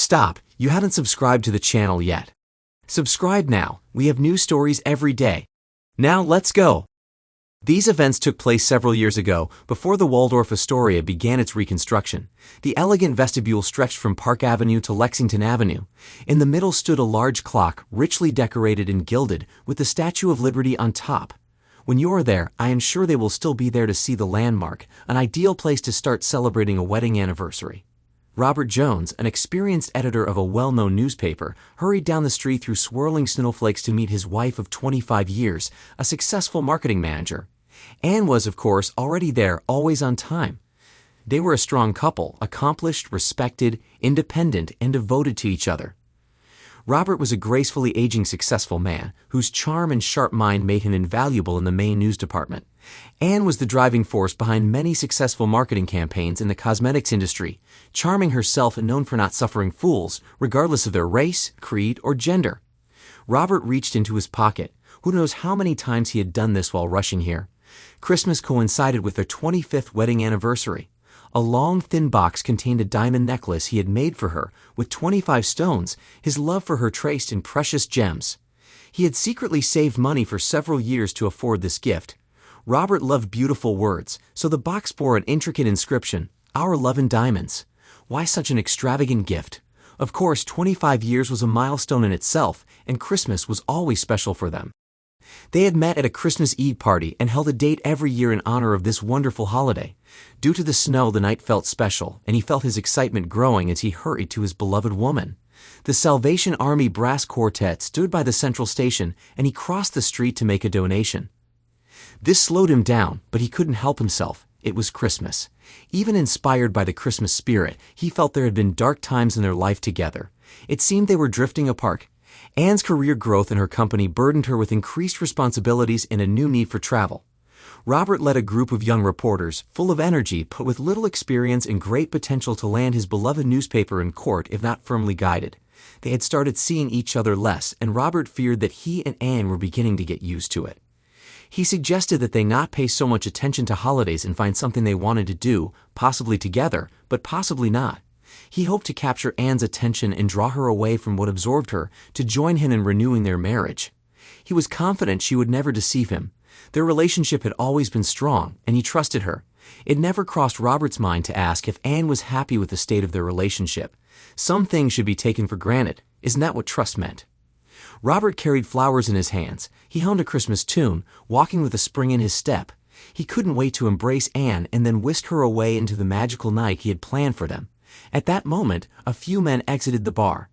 Stop, you haven't subscribed to the channel yet. Subscribe now, we have new stories every day. Now let's go. These events took place several years ago, before the Waldorf Astoria began its reconstruction. The elegant vestibule stretched from Park Avenue to Lexington Avenue. In the middle stood a large clock, richly decorated and gilded, with the Statue of Liberty on top. When you're there, I am sure they will still be there to see the landmark, an ideal place to start celebrating a wedding anniversary. Robert Jones, an experienced editor of a well-known newspaper, hurried down the street through swirling snowflakes to meet his wife of 25 years, a successful marketing manager. Anne was, of course, already there, always on time. They were a strong couple, accomplished, respected, independent, and devoted to each other. Robert was a gracefully aging successful man, whose charm and sharp mind made him invaluable in the main news department. Anne was the driving force behind many successful marketing campaigns in the cosmetics industry, charming herself and known for not suffering fools, regardless of their race, creed, or gender. Robert reached into his pocket. Who knows how many times he had done this while rushing here? Christmas coincided with their 25th wedding anniversary. A long, thin box contained a diamond necklace he had made for her, with 25 stones, his love for her traced in precious gems. He had secretly saved money for several years to afford this gift. Robert loved beautiful words, so the box bore an intricate inscription, "Our love in diamonds." Why such an extravagant gift? Of course, 25 years was a milestone in itself, and Christmas was always special for them. They had met at a Christmas Eve party and held a date every year in honor of this wonderful holiday. Due to the snow, the night felt special, and he felt his excitement growing as he hurried to his beloved woman. The Salvation Army Brass Quartet stood by the central station, and he crossed the street to make a donation. This slowed him down, but he couldn't help himself. It was Christmas. Even inspired by the Christmas spirit, he felt there had been dark times in their life together. It seemed they were drifting apart. Anne's career growth in her company burdened her with increased responsibilities and a new need for travel. Robert led a group of young reporters, full of energy but with little experience and great potential to land his beloved newspaper in court if not firmly guided. They had started seeing each other less, and Robert feared that he and Anne were beginning to get used to it. He suggested that they not pay so much attention to holidays and find something they wanted to do, possibly together, but possibly not. He hoped to capture Anne's attention and draw her away from what absorbed her to join him in renewing their marriage. He was confident she would never deceive him. Their relationship had always been strong, and he trusted her. It never crossed Robert's mind to ask if Anne was happy with the state of their relationship. Some things should be taken for granted. Isn't that what trust meant? Robert carried flowers in his hands. He hummed a Christmas tune, walking with a spring in his step. He couldn't wait to embrace Anne and then whisk her away into the magical night he had planned for them. At that moment, a few men exited the bar.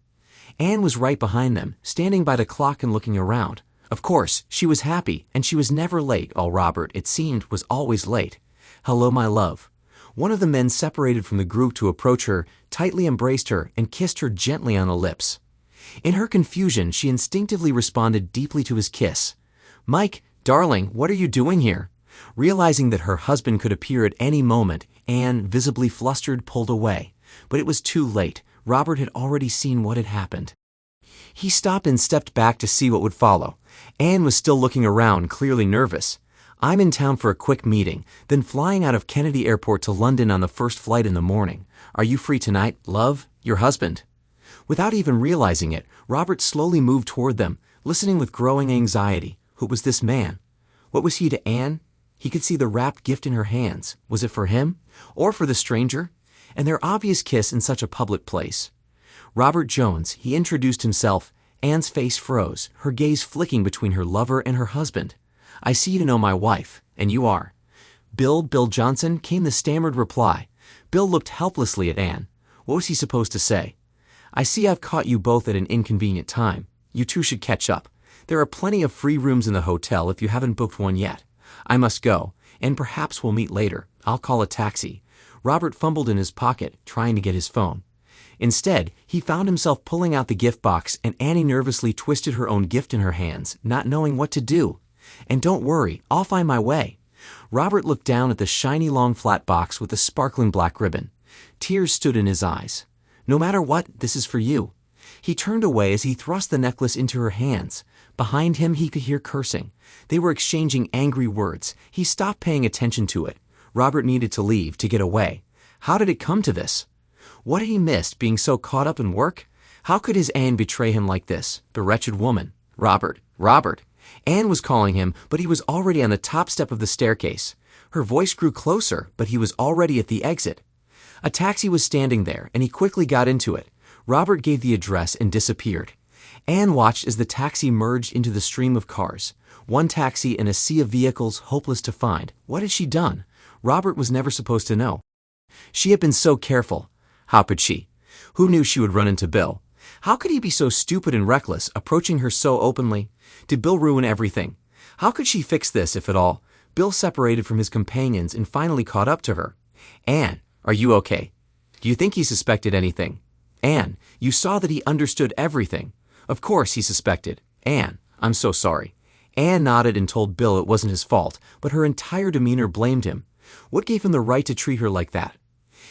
Anne was right behind them, standing by the clock and looking around. Of course, she was happy, and she was never late, while Robert, it seemed, was always late. "Hello, my love." One of the men separated from the group to approach her, tightly embraced her, and kissed her gently on the lips. In her confusion, she instinctively responded deeply to his kiss. "Mike, darling, what are you doing here?" Realizing that her husband could appear at any moment, Anne, visibly flustered, pulled away. But it was too late. Robert had already seen what had happened. He stopped and stepped back to see what would follow. Anne was still looking around, clearly nervous. "I'm in town for a quick meeting, then flying out of Kennedy Airport to London on the first flight in the morning. Are you free tonight, love? Your husband?" Without even realizing it, Robert slowly moved toward them, listening with growing anxiety. Who was this man? What was he to Anne? He could see the wrapped gift in her hands. Was it for him? Or for the stranger? And their obvious kiss in such a public place. Robert Jones, he introduced himself. Anne's face froze, her gaze flicking between her lover and her husband. "I see you know my wife, and you are." Bill Johnson, came the stammered reply. Bill looked helplessly at Anne. What was he supposed to say? "I see I've caught you both at an inconvenient time. You two should catch up. There are plenty of free rooms in the hotel if you haven't booked one yet. I must go, and perhaps we'll meet later. I'll call a taxi." Robert fumbled in his pocket, trying to get his phone. Instead, he found himself pulling out the gift box, and Annie nervously twisted her own gift in her hands, not knowing what to do. "And don't worry, I'll find my way." Robert looked down at the shiny long flat box with the sparkling black ribbon. Tears stood in his eyes. "No matter what, this is for you." He turned away as he thrust the necklace into her hands. Behind him, he could hear cursing. They were exchanging angry words. He stopped paying attention to it. Robert needed to leave, to get away. How did it come to this? What had he missed, being so caught up in work? How could his Anne betray him like this? The wretched woman. Robert. Robert. Anne was calling him, but he was already on the top step of the staircase. Her voice grew closer, but he was already at the exit. A taxi was standing there, and he quickly got into it. Robert gave the address and disappeared. Anne watched as the taxi merged into the stream of cars. One taxi in a sea of vehicles, hopeless to find. What had she done? Robert was never supposed to know. She had been so careful. How could she? Who knew she would run into Bill? How could he be so stupid and reckless, approaching her so openly? Did Bill ruin everything? How could she fix this, if at all? Bill separated from his companions and finally caught up to her. Anne, are you okay? Do you think he suspected anything? Anne, you saw that he understood everything. Of course he suspected. Anne, I'm so sorry. Anne nodded and told Bill it wasn't his fault, but her entire demeanor blamed him. What gave him the right to treat her like that?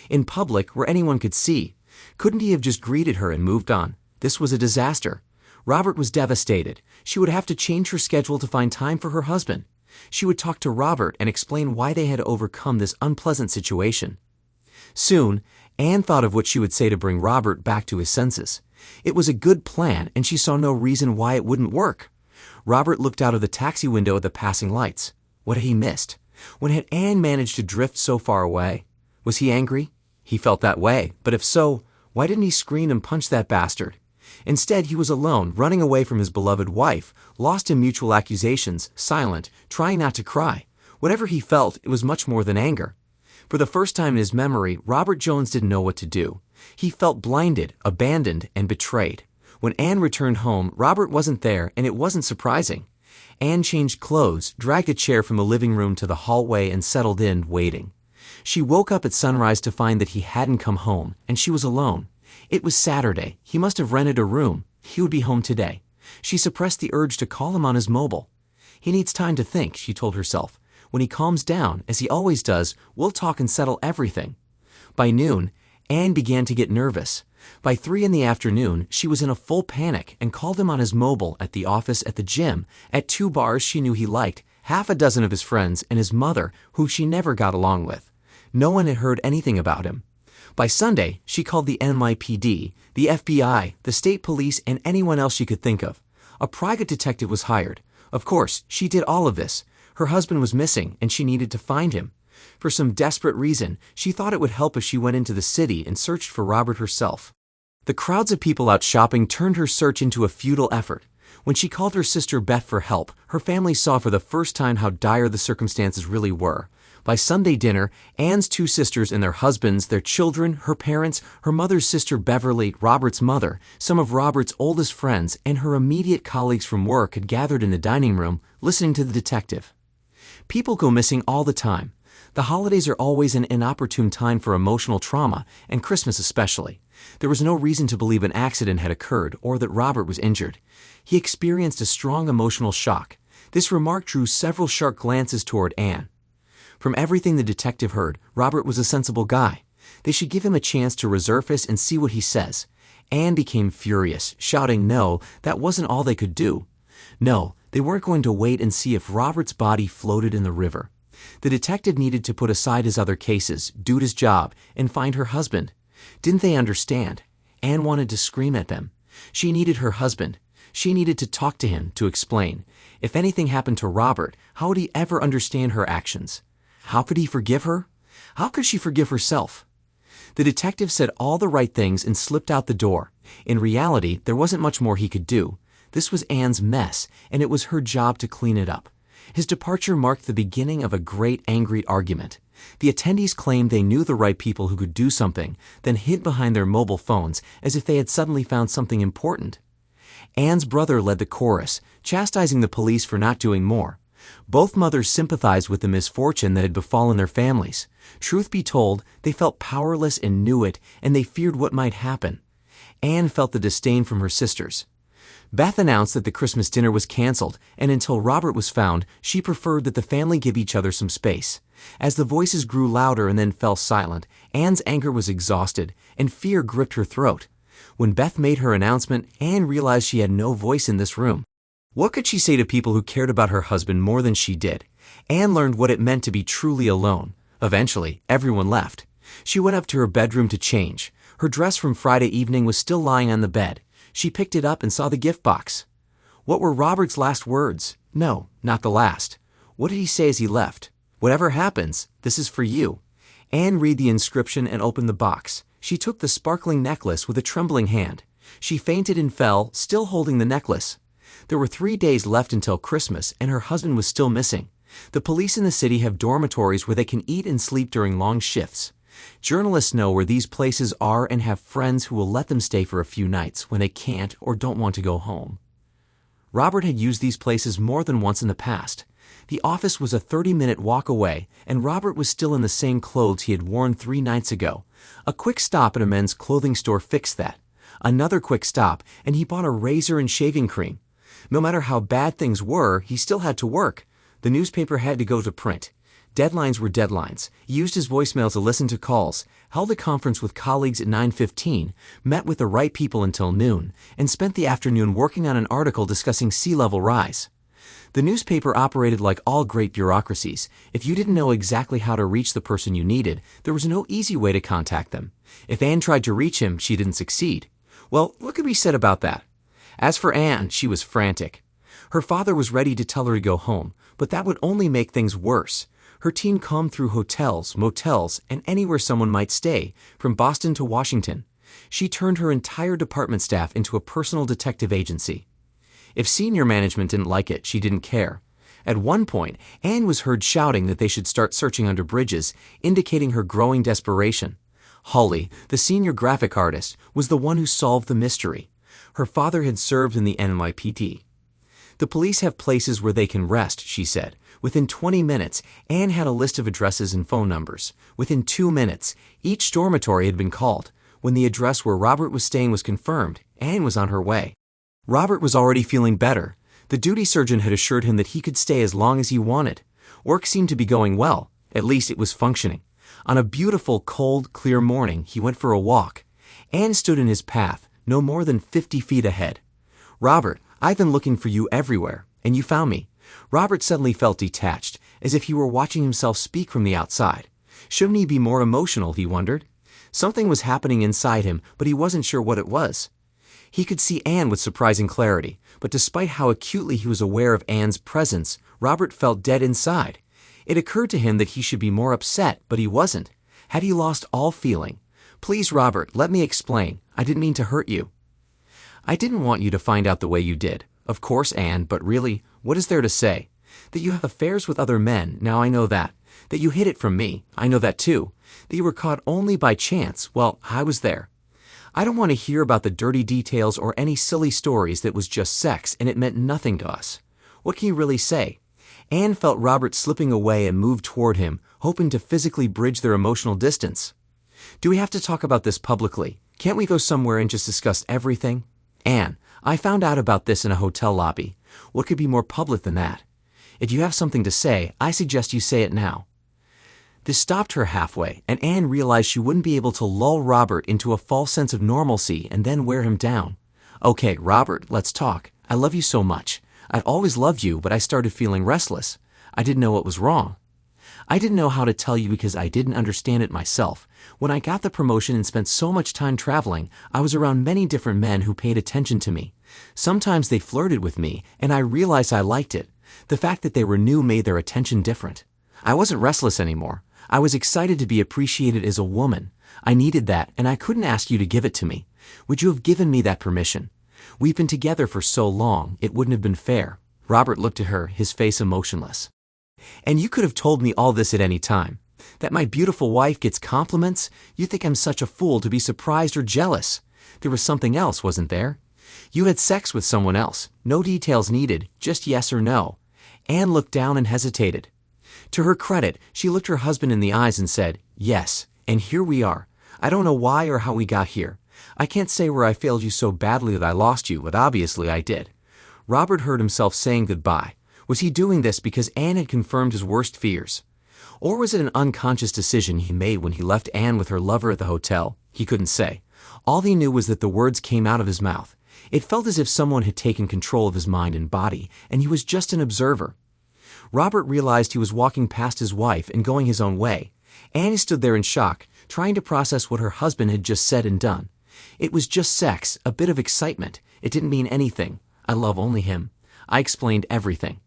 In public, where anyone could see. Couldn't he have just greeted her and moved on? This was a disaster. Robert was devastated. She would have to change her schedule to find time for her husband. She would talk to Robert and explain why they had overcome this unpleasant situation. Soon, Anne thought of what she would say to bring Robert back to his senses. It was a good plan, and she saw no reason why it wouldn't work. Robert looked out of the taxi window at the passing lights. What had he missed? When had Anne managed to drift so far away? Was he angry? He felt that way, but if so, why didn't he scream and punch that bastard? Instead, he was alone, running away from his beloved wife, lost in mutual accusations, silent, trying not to cry. Whatever he felt, it was much more than anger. For the first time in his memory, Robert Jones didn't know what to do. He felt blinded, abandoned, and betrayed. When Anne returned home, Robert wasn't there, and it wasn't surprising. Anne changed clothes, dragged a chair from the living room to the hallway, and settled in, waiting. She woke up at sunrise to find that he hadn't come home, and she was alone. It was Saturday. He must have rented a room. He would be home today. She suppressed the urge to call him on his mobile. He needs time to think, she told herself. When he calms down, as he always does, we'll talk and settle everything. By noon, Anne began to get nervous. By 3 in the afternoon, she was in a full panic and called him on his mobile, at the office, at the gym, at 2 bars she knew he liked, half a dozen of his friends, and his mother, who she never got along with. No one had heard anything about him. By Sunday, she called the NYPD, the FBI, the state police, and anyone else she could think of. A private detective was hired. Of course, she did all of this. Her husband was missing, and she needed to find him. For some desperate reason, she thought it would help if she went into the city and searched for Robert herself. The crowds of people out shopping turned her search into a futile effort. When she called her sister Beth for help, her family saw for the first time how dire the circumstances really were. By Sunday dinner, Anne's 2 sisters and their husbands, their children, her parents, her mother's sister Beverly, Robert's mother, some of Robert's oldest friends, and her immediate colleagues from work had gathered in the dining room, listening to the detective. People go missing all the time. The holidays are always an inopportune time for emotional trauma, and Christmas especially. There was no reason to believe an accident had occurred or that Robert was injured. He experienced a strong emotional shock. This remark drew several sharp glances toward Anne. From everything the detective heard, Robert was a sensible guy. They should give him a chance to resurface and see what he says. Anne became furious, shouting no, that wasn't all they could do. No, they weren't going to wait and see if Robert's body floated in the river. The detective needed to put aside his other cases, do his job, and find her husband. Didn't they understand? Anne wanted to scream at them. She needed her husband. She needed to talk to him, to explain. If anything happened to Robert, how would he ever understand her actions? How could he forgive her? How could she forgive herself? The detective said all the right things and slipped out the door. In reality, there wasn't much more he could do. This was Anne's mess, and it was her job to clean it up. His departure marked the beginning of a great angry argument. The attendees claimed they knew the right people who could do something, then hid behind their mobile phones as if they had suddenly found something important. Anne's brother led the chorus, chastising the police for not doing more. Both mothers sympathized with the misfortune that had befallen their families. Truth be told, they felt powerless and knew it, and they feared what might happen. Anne felt the disdain from her sisters. Beth announced that the Christmas dinner was canceled, and until Robert was found, she preferred that the family give each other some space. As the voices grew louder and then fell silent, Anne's anger was exhausted, and fear gripped her throat. When Beth made her announcement, Anne realized she had no voice in this room. What could she say to people who cared about her husband more than she did? Anne learned what it meant to be truly alone. Eventually, everyone left. She went up to her bedroom to change. Her dress from Friday evening was still lying on the bed. She picked it up and saw the gift box. What were Robert's last words? No, not the last. What did he say as he left? Whatever happens, this is for you. Anne read the inscription and opened the box. She took the sparkling necklace with a trembling hand. She fainted and fell, still holding the necklace. There were 3 days left until Christmas, and her husband was still missing. The police in the city have dormitories where they can eat and sleep during long shifts. Journalists know where these places are and have friends who will let them stay for a few nights when they can't or don't want to go home. Robert had used these places more than once in the past. The office was a 30-minute walk away, and Robert was still in the same clothes he had worn 3 nights ago. A quick stop at a men's clothing store fixed that. Another quick stop, and he bought a razor and shaving cream. No matter how bad things were, he still had to work. The newspaper had to go to print. Deadlines were deadlines. He used his voicemail to listen to calls, held a conference with colleagues at 9:15, met with the right people until noon, and spent the afternoon working on an article discussing sea level rise. The newspaper operated like all great bureaucracies. If you didn't know exactly how to reach the person you needed, there was no easy way to contact them. If Anne tried to reach him, she didn't succeed. Well, what could be said about that? As for Anne, she was frantic. Her father was ready to tell her to go home, but that would only make things worse. Her team combed through hotels, motels, and anywhere someone might stay, from Boston to Washington. She turned her entire department staff into a personal detective agency. If senior management didn't like it, she didn't care. At one point, Anne was heard shouting that they should start searching under bridges, indicating her growing desperation. Holly, the senior graphic artist, was the one who solved the mystery. Her father had served in the NYPD. The police have places where they can rest, she said. Within 20 minutes, Anne had a list of addresses and phone numbers. Within 2 minutes, each dormitory had been called. When the address where Robert was staying was confirmed, Anne was on her way. Robert was already feeling better. The duty surgeon had assured him that he could stay as long as he wanted. Work seemed to be going well. At least it was functioning. On a beautiful, cold, clear morning, he went for a walk. Anne stood in his path, no more than 50 feet ahead. "Robert, I've been looking for you everywhere, and you found me." Robert suddenly felt detached, as if he were watching himself speak from the outside. Shouldn't he be more emotional, he wondered? Something was happening inside him, but he wasn't sure what it was. He could see Anne with surprising clarity, but despite how acutely he was aware of Anne's presence, Robert felt dead inside. It occurred to him that he should be more upset, but he wasn't. Had he lost all feeling? "Please, Robert, let me explain. I didn't mean to hurt you." "I didn't want you to find out the way you did. Of course, Anne, but really, what is there to say? That you have affairs with other men, now I know that. That you hid it from me, I know that too. That you were caught only by chance, well, I was there. I don't want to hear about the dirty details or any silly stories that was just sex and it meant nothing to us. What can you really say?" Anne felt Robert slipping away and moved toward him, hoping to physically bridge their emotional distance. "Do we have to talk about this publicly? Can't we go somewhere and just discuss everything?" "Anne, I found out about this in a hotel lobby. What could be more public than that? If you have something to say, I suggest you say it now." This stopped her halfway, and Anne realized she wouldn't be able to lull Robert into a false sense of normalcy and then wear him down. "Okay, Robert, let's talk. I love you so much. I'd always loved you, but I started feeling restless. I didn't know what was wrong. I didn't know how to tell you because I didn't understand it myself. When I got the promotion and spent so much time traveling, I was around many different men who paid attention to me. Sometimes they flirted with me, and I realized I liked it. The fact that they were new made their attention different. I wasn't restless anymore. I was excited to be appreciated as a woman. I needed that, and I couldn't ask you to give it to me. Would you have given me that permission? We've been together for so long, it wouldn't have been fair." Robert looked at her, his face emotionless. "And you could have told me all this at any time. That my beautiful wife gets compliments? You think I'm such a fool to be surprised or jealous. There was something else, wasn't there? You had sex with someone else. No details needed, just yes or no." Anne looked down and hesitated. To her credit, she looked her husband in the eyes and said, "Yes, and here we are. I don't know why or how we got here. I can't say where I failed you so badly that I lost you, but obviously I did." Robert heard himself saying goodbye. Was he doing this because Anne had confirmed his worst fears? Or was it an unconscious decision he made when he left Anne with her lover at the hotel? He couldn't say. All he knew was that the words came out of his mouth. It felt as if someone had taken control of his mind and body, and he was just an observer. Robert realized he was walking past his wife and going his own way. Anne stood there in shock. trying to process what her husband had just said and done. It was just sex, a bit of excitement. It didn't mean anything. I love only him. I explained everything.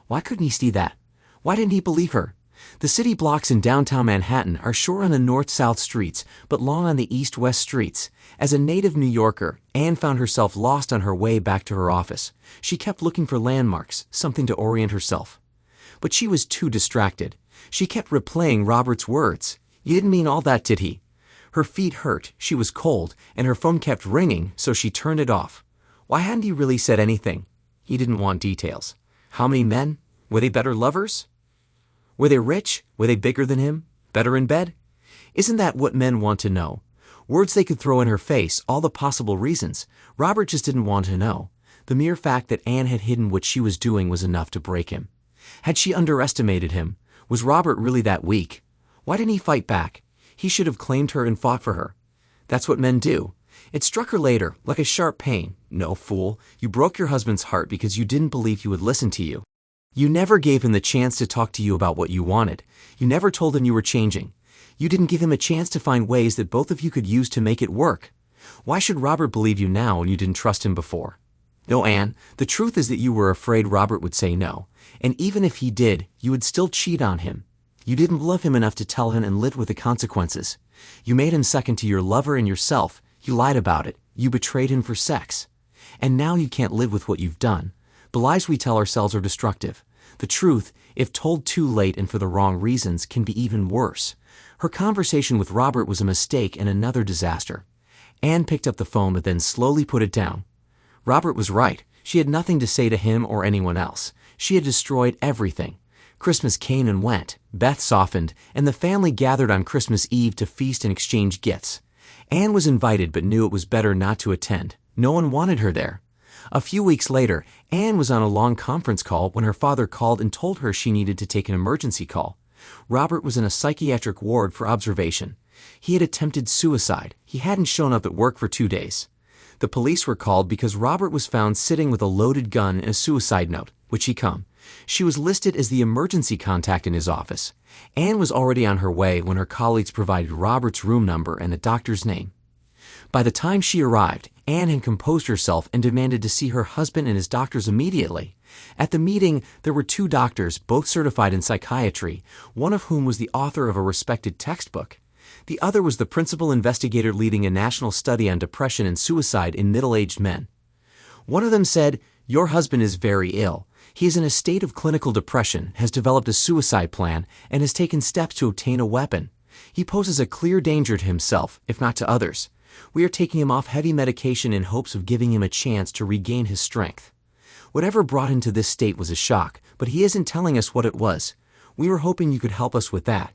Why couldn't he see that? Why didn't he believe her? The city blocks in downtown Manhattan are short on the north-south streets, but long on the east-west streets. As a native New Yorker, Anne found herself lost on her way back to her office. She kept looking for landmarks, something to orient herself. But she was too distracted. She kept replaying Robert's words. "You didn't mean all that, did he?" Her feet hurt, she was cold, and her phone kept ringing, so she turned it off. Why hadn't he really said anything? He didn't want details. How many men? Were they better lovers? Were they rich? Were they bigger than him? Better in bed? Isn't that what men want to know? Words they could throw in her face, all the possible reasons. Robert just didn't want to know. The mere fact that Anne had hidden what she was doing was enough to break him. Had she underestimated him? Was Robert really that weak? Why didn't he fight back? He should have claimed her and fought for her. That's what men do. It struck her later, like a sharp pain. No, fool, you broke your husband's heart because you didn't believe he would listen to you. You never gave him the chance to talk to you about what you wanted. You never told him you were changing. You didn't give him a chance to find ways that both of you could use to make it work. Why should Robert believe you now when you didn't trust him before? No, Anne, the truth is that you were afraid Robert would say no. And even if he did, you would still cheat on him. You didn't love him enough to tell him and live with the consequences. You made him second to your lover and yourself. You lied about it. You betrayed him for sex. And now you can't live with what you've done. The lies we tell ourselves are destructive. The truth, if told too late and for the wrong reasons, can be even worse. Her conversation with Robert was a mistake and another disaster. Anne picked up the phone but then slowly put it down. Robert was right. She had nothing to say to him or anyone else. She had destroyed everything. Christmas came and went. Beth softened, and the family gathered on Christmas Eve to feast and exchange gifts. Anne was invited but knew it was better not to attend. No one wanted her there. A few weeks later, Anne was on a long conference call when her father called and told her she needed to take an emergency call. Robert was in a psychiatric ward for observation. He had attempted suicide. He hadn't shown up at work for 2 days. The police were called because Robert was found sitting with a loaded gun and a suicide note, which he come. She was listed as the emergency contact in his office. Anne was already on her way when her colleagues provided Robert's room number and the doctor's name. By the time she arrived, Anne had composed herself and demanded to see her husband and his doctors immediately. At the meeting, there were 2 doctors, both certified in psychiatry, one of whom was the author of a respected textbook. The other was the principal investigator leading a national study on depression and suicide in middle-aged men. One of them said, "Your husband is very ill. He is in a state of clinical depression, has developed a suicide plan, and has taken steps to obtain a weapon. He poses a clear danger to himself, if not to others. We are taking him off heavy medication in hopes of giving him a chance to regain his strength." Whatever brought him to this state was a shock, but he isn't telling us what it was. We were hoping you could help us with that.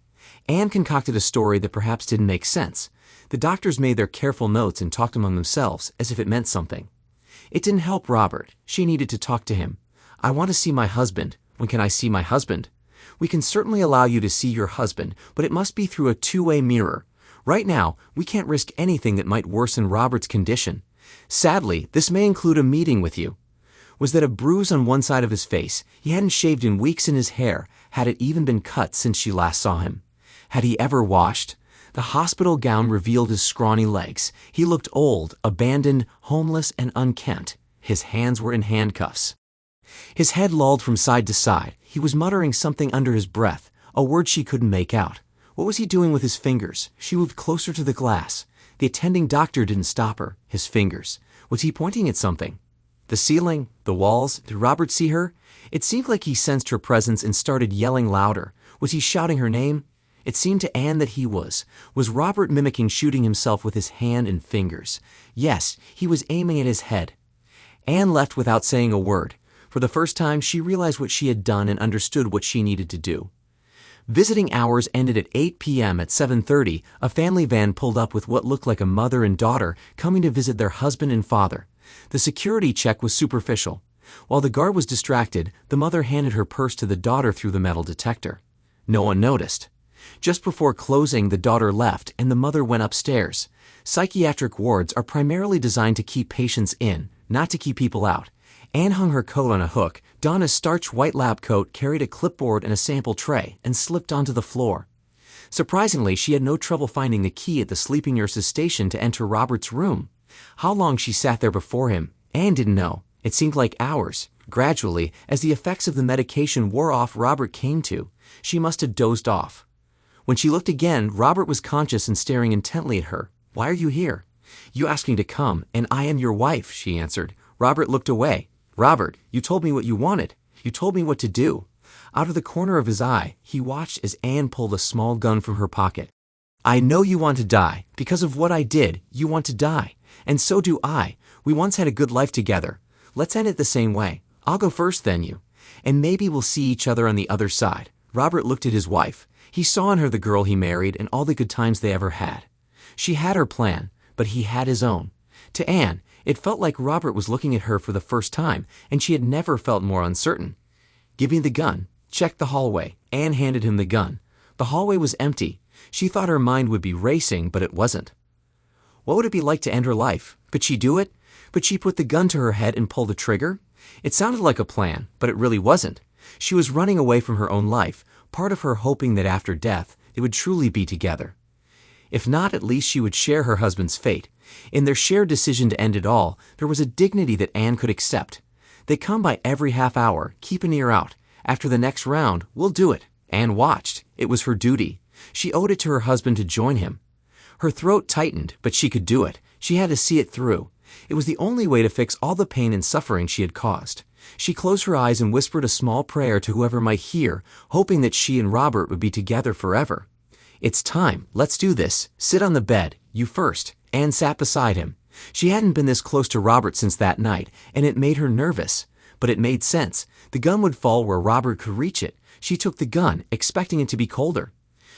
Anne concocted a story that perhaps didn't make sense. The doctors made their careful notes and talked among themselves, as if it meant something. It didn't help Robert. She needed to talk to him. "I want to see my husband. When can I see my husband?" "We can certainly allow you to see your husband, but it must be through a two-way mirror. Right now, we can't risk anything that might worsen Robert's condition. Sadly, this may include a meeting with you." Was that a bruise on one side of his face? He hadn't shaved in weeks, and his hair had it even been cut since she last saw him. Had he ever washed? The hospital gown revealed his scrawny legs. He looked old, abandoned, homeless, and unkempt. His hands were in handcuffs. His head lolled from side to side. He was muttering something under his breath, a word she couldn't make out. What was he doing with his fingers? She moved closer to the glass. The attending doctor didn't stop her. His fingers. Was he pointing at something? The ceiling? The walls? Did Robert see her? It seemed like he sensed her presence and started yelling louder. Was he shouting her name? It seemed to Anne that he was. Was Robert mimicking shooting himself with his hand and fingers? Yes, he was aiming at his head. Anne left without saying a word. For the first time, she realized what she had done and understood what she needed to do. Visiting hours ended at 8 p.m. At 7:30, a family van pulled up with what looked like a mother and daughter coming to visit their husband and father. The security check was superficial. While the guard was distracted, the mother handed her purse to the daughter through the metal detector. No one noticed. Just before closing, the daughter left and the mother went upstairs. Psychiatric wards are primarily designed to keep patients in, not to keep people out. Anne hung her coat on a hook, donned a starched white lab coat, carried a clipboard and a sample tray, and slipped onto the floor. Surprisingly, she had no trouble finding the key at the sleeping nurse's station to enter Robert's room. How long she sat there before him, Anne didn't know. It seemed like hours. Gradually, as the effects of the medication wore off, Robert came to. She must have dozed off. When she looked again, Robert was conscious and staring intently at her. "Why are you here?" "You asked me to come, and I am your wife," she answered. Robert looked away. "Robert, you told me what you wanted. You told me what to do." Out of the corner of his eye, he watched as Anne pulled a small gun from her pocket. "I know you want to die. Because of what I did, you want to die. And so do I. We once had a good life together. Let's end it the same way. I'll go first, then you. And maybe we'll see each other on the other side." Robert looked at his wife. He saw in her the girl he married and all the good times they ever had. She had her plan, but he had his own. To Anne, it felt like Robert was looking at her for the first time, and she had never felt more uncertain. "Give me the gun. Check the hallway." Anne handed him the gun. The hallway was empty. She thought her mind would be racing, but it wasn't. What would it be like to end her life? Could she do it? Could she put the gun to her head and pull the trigger? It sounded like a plan, but it really wasn't. She was running away from her own life, part of her hoping that after death, they would truly be together. If not, at least she would share her husband's fate. In their shared decision to end it all, there was a dignity that Anne could accept. They come by every half hour, keep an ear out. After the next round, we'll do it. Anne watched. It was her duty. She owed it to her husband to join him. Her throat tightened, but she could do it. She had to see it through. It was the only way to fix all the pain and suffering she had caused. She closed her eyes and whispered a small prayer to whoever might hear, hoping that she and Robert would be together forever. "It's time. Let's do this. Sit on the bed. You first." Anne sat beside him. She hadn't been this close to Robert since that night, and it made her nervous. But it made sense. The gun would fall where Robert could reach it. She took the gun, expecting it to be colder.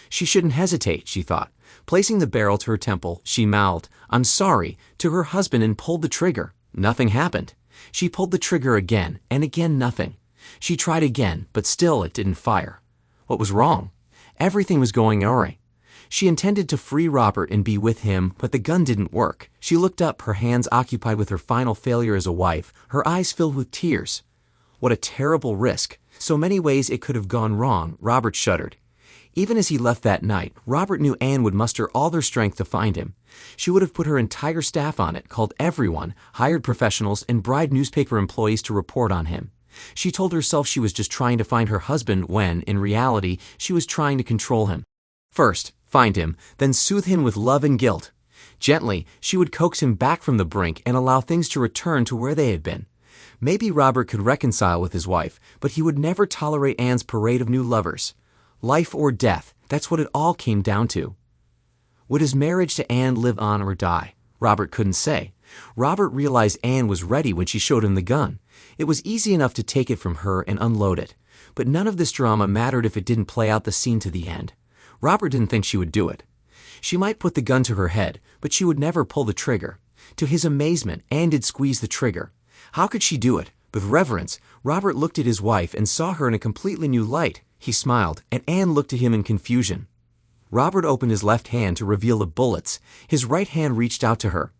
She shouldn't hesitate, she thought. Placing the barrel to her temple, she mouthed, "I'm sorry," to her husband and pulled the trigger. Nothing happened. She pulled the trigger again, and again nothing. She tried again, but still it didn't fire. What was wrong? Everything was going awry. She intended to free Robert and be with him, but the gun didn't work. She looked up, her hands occupied with her final failure as a wife, her eyes filled with tears. What a terrible risk. So many ways it could have gone wrong, Robert shuddered. Even as he left that night, Robert knew Anne would muster all their strength to find him. She would have put her entire staff on it, called everyone, hired professionals, and bribed newspaper employees to report on him. She told herself she was just trying to find her husband when, in reality, she was trying to control him. First, find him, then soothe him with love and guilt. Gently, she would coax him back from the brink and allow things to return to where they had been. Maybe Robert could reconcile with his wife, but he would never tolerate Anne's parade of new lovers. Life or death, that's what it all came down to. Would his marriage to Anne live on or die? Robert couldn't say. Robert realized Anne was ready when she showed him the gun. It was easy enough to take it from her and unload it. But none of this drama mattered if it didn't play out the scene to the end. Robert didn't think she would do it. She might put the gun to her head, but she would never pull the trigger. To his amazement, Anne did squeeze the trigger. How could she do it? With reverence, Robert looked at his wife and saw her in a completely new light. He smiled, and Anne looked at him in confusion. Robert opened his left hand to reveal the bullets. His right hand reached out to her.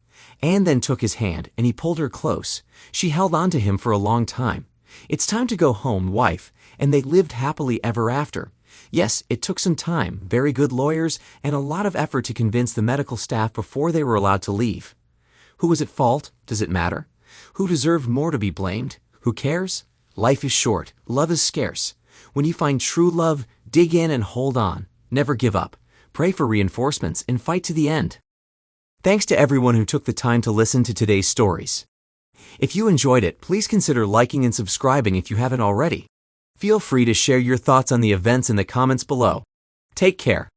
Anne then took his hand, and he pulled her close. She held on to him for a long time. "It's time to go home, wife," and they lived happily ever after. Yes, it took some time, very good lawyers, and a lot of effort to convince the medical staff before they were allowed to leave. Who was at fault? Does it matter? Who deserved more to be blamed? Who cares? Life is short. Love is scarce. When you find true love, dig in and hold on. Never give up. Pray for reinforcements and fight to the end. Thanks to everyone who took the time to listen to today's stories. If you enjoyed it, please consider liking and subscribing if you haven't already. Feel free to share your thoughts on the events in the comments below. Take care.